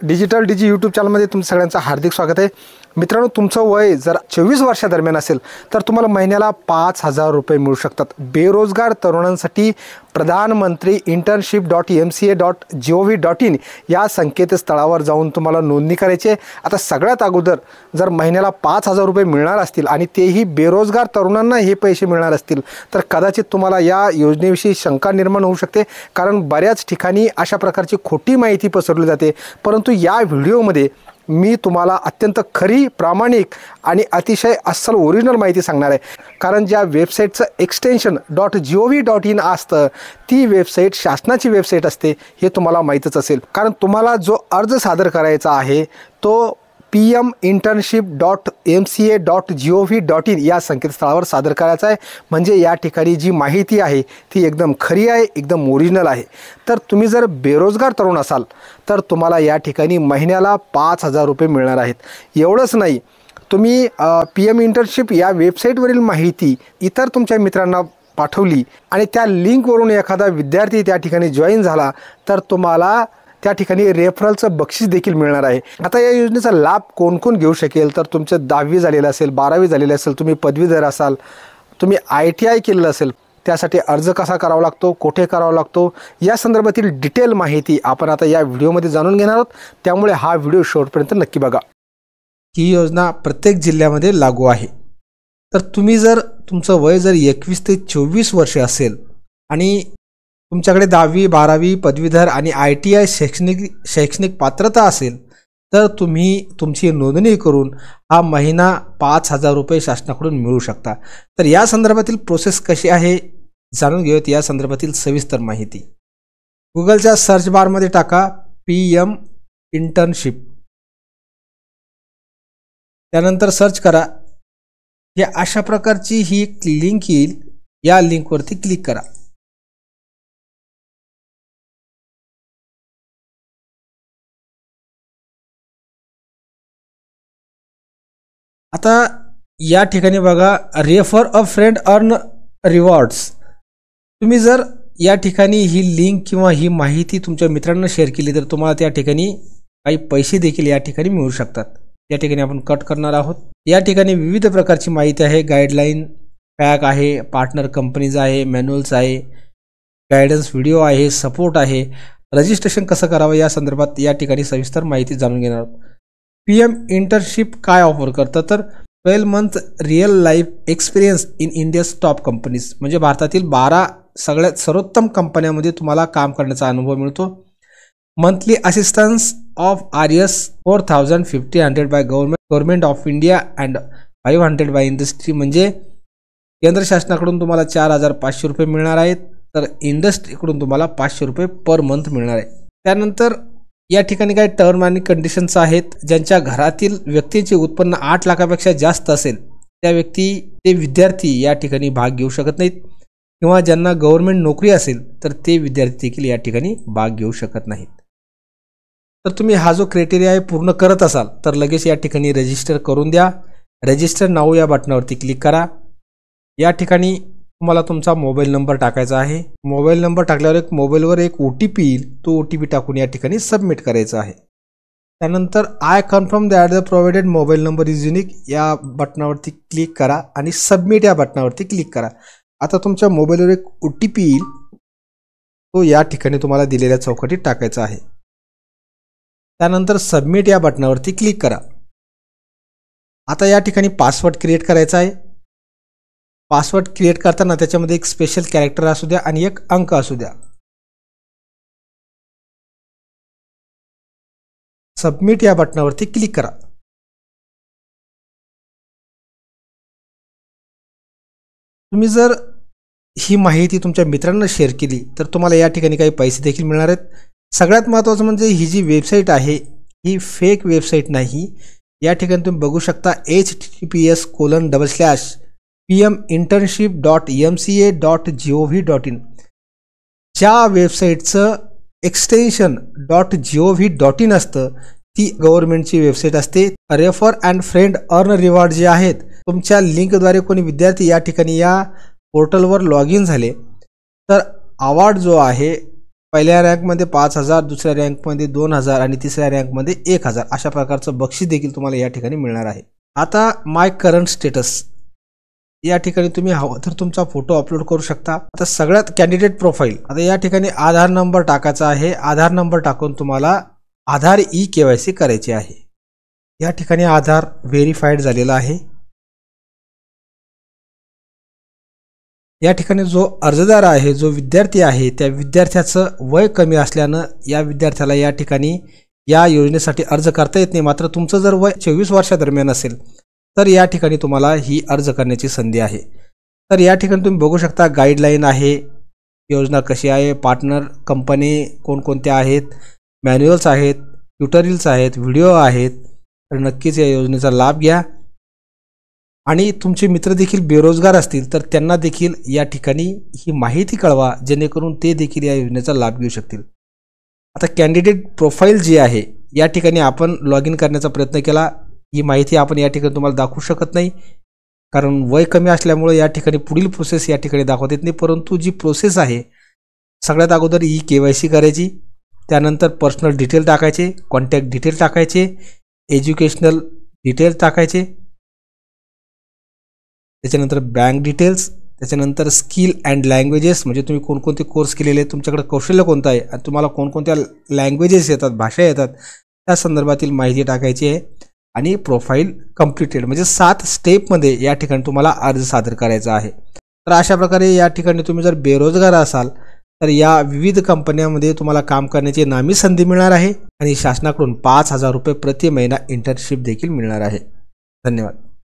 Digital डीजी YouTube चॅनलमध्ये तुमचं सगळ्यांचं हार्दिक स्वागत आहे। मित्रांनो, तुमचं वय जर 24 वर्षादरम्यान असेल तर तुम्हाला महिन्याला 5,000 रुपये मिळू शकतात। बेरोजगार तरुणांसाठी प्रधानमंत्री internship.mca.gov.in या संकेतस्थळावर जाऊन तुम्हाला नोंदणी करायची आहे। आता सगळ्यात अगोदर जर महिन्याला 5,000 रुपये मिळणार असतील आणि तेही बेरोजगार तरुणांना हे पैसे मिळणार असतील तर कदाचित तुम्हाला या योजनेविषयी शंका निर्माण होऊ शकते, कारण बऱ्याच ठिकाणी अशा प्रकारची खोटी माहिती पसरवली जाते। परंतु या व्हिडिओमध्ये मी तुम्हाला अत्यंत खरी, प्रामाणिक आणि अतिशय अस्सल ओरिजिनल माहिती सांगणार आहे। कारण ज्या वेबसाईटचं एक्सटेन्शन .gov.in असतं ती वेबसाईट शासनाची वेबसाईट असते हे तुम्हाला माहीतच असेल। कारण तुम्हाला जो अर्ज सादर करायचा आहे तो pm.internship.mca.gov.in या संकेतस्थळावर सादर करायचा आहे। म्हणजे या ठिकाणी जी माहिती आहे ती एकदम खरी आहे, एकदम ओरिजिनल आहे। तर तुम्ही जर बेरोजगार तरुण असाल तर तुम्हाला या ठिकाणी महिन्याला 5,000 रुपये मिळणार आहेत। एवढंच नाही, तुम्ही PM इंटर्नशिप या वेबसाईटवरील माहिती इतर तुमच्या मित्रांना पाठवली आणि त्या लिंकवरून एखादा विद्यार्थी त्या ठिकाणी जॉईन झाला तर तुम्हाला त्या ठिकाणी रेफरलचं बक्षीस देखील मिळणार आहे। आता या योजनेचा लाभ कोण कोण घेऊ शकेल तर तुमचं 10वी झालेलं असेल, 12वी झालेलं असेल, तुम्ही पदवीधर असाल, तुम्ही ITI केलेलं असेल, त्यासाठी अर्ज कसा करावा लागतो, कुठे करावा लागतो या संदर्भातील डिटेल माहिती आपण आता या व्हिडिओमध्ये जाणून घेणार आहोत। त्यामुळे हा व्हिडिओ शेवटपर्यंत नक्की बघा। ही योजना प्रत्येक जिल्ह्यामध्ये लागू आहे। तर तुम्ही जर तुमचं वय जर 21 ते 24 वर्ष असेल आणि तुमच्याकडे 10वी 12वी पदवीधर आणि ITI शैक्षणिक पात्रता असेल तर तुम्ही तुमची नोंदणी करून हा महिना 5,000 रुपये शासनाकडून मिळू शकता। तर या संदर्भातील प्रोसेस कशी आहे जाणून घेऊयात। या संदर्भातील सविस्तर माहिती गुगलच्या सर्च बारमध्ये टाका PM इंटर्नशिप, त्यानंतर सर्च करा। या अशा प्रकारची ही लिंक येईल, या लिंकवरती क्लिक करा। आता या ठिकाणी बघा, refer a friend earn rewards. तुम्ही जर या ठिकाणी ही लिंक किंवा ही माहिती तुमच्या मित्रांना शेअर केली तर तुम्हाला त्या ठिकाणी काही पैसे देखील या ठिकाणी मिळू शकतात। या ठिकाणी आपण कट करणार आहोत। या ठिकाणी विविध प्रकारची माहिती आहे, गाईडलाईन पॅक आहे, पार्टनर कंपनीज आहे, मॅन्युअल्स आहे, गायडन्स व्हिडिओ आहे, सपोर्ट आहे, रजिस्ट्रेशन कसं करावं या संदर्भात या ठिकाणी सविस्तर माहिती जाणून घेणार आहोत। PM इंटर्नशिप काय ऑफर करतं तर 12 month real life experience in India's top companies, म्हणजे भारतातील 12 सगळ्यात सर्वोत्तम कंपन्यांमध्ये तुम्हाला काम करण्याचा अनुभव मिळतो। Monthly assistance of RS 4,500 by government of India and 500 by industry, म्हणजे केंद्र शासनाकडून तुम्हाला 4,500 रुपये मिळणार आहेत, तर इंडस्ट्रीकडून तुम्हाला 500 रुपये पर मंथ मिळणार आहे। त्यानंतर या ठिकाणी काही टर्म आणि कंडिशन्स आहेत। ज्यांच्या घरातील व्यक्तीचे उत्पन्न 8 लाखापेक्षा जास्त असेल त्या ते विद्यार्थी या ठिकाणी भाग घेऊ शकत नाहीत, किंवा ज्यांना गव्हर्नमेंट नोकरी असेल तर ते विद्यार्थी देखील या ठिकाणी भाग घेऊ शकत नाहीत। तर तुम्ही हा जो क्रायटेरिया आहे पूर्ण करत असाल तर लगेच या ठिकाणी रजिस्टर करून द्या। रजिस्टर नाऊ या बटनावरती क्लिक करा। या ठिकाणी तुम्हाला तुमचा मोबाईल नंबर टाकायचा आहे। मोबाईल नंबर टाकल्यावर मोबाईलवर एक OTP येईल, तो OTP टाकून या ठिकाणी सबमिट करायचा आहे। त्यानंतर I confirm that the provided mobile number is unique या बटनावरती क्लिक करा आणि सबमिट या बटनावरती क्लिक करा। आता तुमच्या मोबाईलवर एक OTP येईल, तो या ठिकाणी तुम्हाला दिलेल्या चौकटीत टाकायचा आहे। त्यानंतर सबमिट या बटनावरती क्लिक करा। आता या ठिकाणी पासवर्ड क्रिएट करायचा आहे। पासवर्ड क्रिएट करताना त्याच्यामध्ये एक स्पेशल कॅरेक्टर असू द्या आणि एक अंक असू द्या। सबमिट या बटनावरती क्लिक करा। तुम्ही जर ही माहिती तुमच्या मित्रांना शेअर केली तर तुम्हाला या ठिकाणी काही पैसे देखील मिळणार आहेत। सगळ्यात महत्त्वाचं म्हणजे ही जी वेबसाईट आहे ही फेक वेबसाईट नाही। या ठिकाणी तुम्ही बघू शकता https://pminternship.mca.gov.in ज्या वेबसाईटचं एक्सटेन्शन .gov.in असतं ती गव्हर्नमेंटची वेबसाईट असते। Refer and friend earn reward जे आहेत, तुमच्या लिंकद्वारे कोणी विद्यार्थी या ठिकाणी या पोर्टलवर लॉग इन झाले तर अवॉर्ड जो आहे पहिल्या रँकमध्ये 5,000, दुसऱ्या रँकमध्ये 2,000 आणि तिसऱ्या रँकमध्ये 1,000 अशा प्रकारचं बक्षीस देखील तुम्हाला या ठिकाणी मिळणार आहे. आता माय करंट स्टेटस या ठिकाणी तुम्ही हवं तर तुमचा फोटो अपलोड करू शकता. आता सगळ्यात कॅन्डिडेट प्रोफाईल, आता या ठिकाणी आधार नंबर टाकायचा आहे. आधार नंबर टाकून तुम्हाला आधार KYC करायचे आहे. या ठिकाणी आधार व्हेरीफाईड झालेला आहे. या ठिकाणी जो अर्जदार आहे, जो विद्यार्थी आहे, त्या विद्यार्थ्याचं वय कमी असल्यानं या विद्यार्थ्याला या ठिकाणी या योजनेसाठी अर्ज करता येत नाही. मात्र तुमचं जर वय 24 वर्षादरम्यान असेल तर या ठिकाणी तुम्हाला ही अर्ज करण्याची संधी आहे. तर या ठिकाणी तुम्ही बघू शकता गाईडलाईन आहे, योजना कशी आहे, पार्टनर कंपनी कोणकोणत्या आहेत, मॅन्युअल्स आहेत, ट्युटोरियल्स आहेत, व्हिडिओ आहेत. तर नक्कीच या योजनेचा लाभ घ्या. आणि तुमचे मित्र देखील बेरोजगार असतील तर त्यांना देखील या ठिकाणी ही माहिती कळवा, जेणेकरून ते देखील या योजनेचा लाभ घेऊ शकतील. आता कॅन्डिडेट प्रोफाईल जी आहे या ठिकाणी आपण लॉग इन करण्याचा प्रयत्न केला. ही माहिती आपण या ठिकाणी तुम्हाला दाखवू शकत नाही, कारण वय कमी असल्यामुळे या ठिकाणी पुढील प्रोसेस या ठिकाणी दाखवता येत नाही. परंतु जी प्रोसेस आहे, सगळ्यात अगोदर KYC करायची, त्यानंतर पर्सनल डिटेल टाकायचे, कॉन्टॅक्ट डिटेल टाकायचे, एज्युकेशनल डिटेल्स टाकायचे, त्याच्यानंतर बँक डिटेल्स, त्याच्यानंतर स्किल अँड लँग्वेजेस, म्हणजे तुम्ही कोणकोणते कोर्स केलेले आहेत, तुमच्याकडे कौशल्य कोणतं आहे आणि तुम्हाला कोणकोणत्या लँग्वेजेस येतात, भाषा येतात, त्या संदर्भातील माहिती टाकायची आहे. आणि प्रोफाईल कंप्लीटेड, म्हणजे 7 स्टेपमध्ये या ठिकाणी तुम्हाला अर्ज सादर करायचा आहे. तर अशा प्रकारे या ठिकाणी तुम्ही जर बेरोजगार असाल तर या विविध कंपन्यांमध्ये तुम्हाला काम करण्याची नामी संधी मिळणार आहे आणि शासनाकडून 5,000 रुपये प्रति महिना इंटर्नशिप देखील मिळणार आहे. धन्यवाद.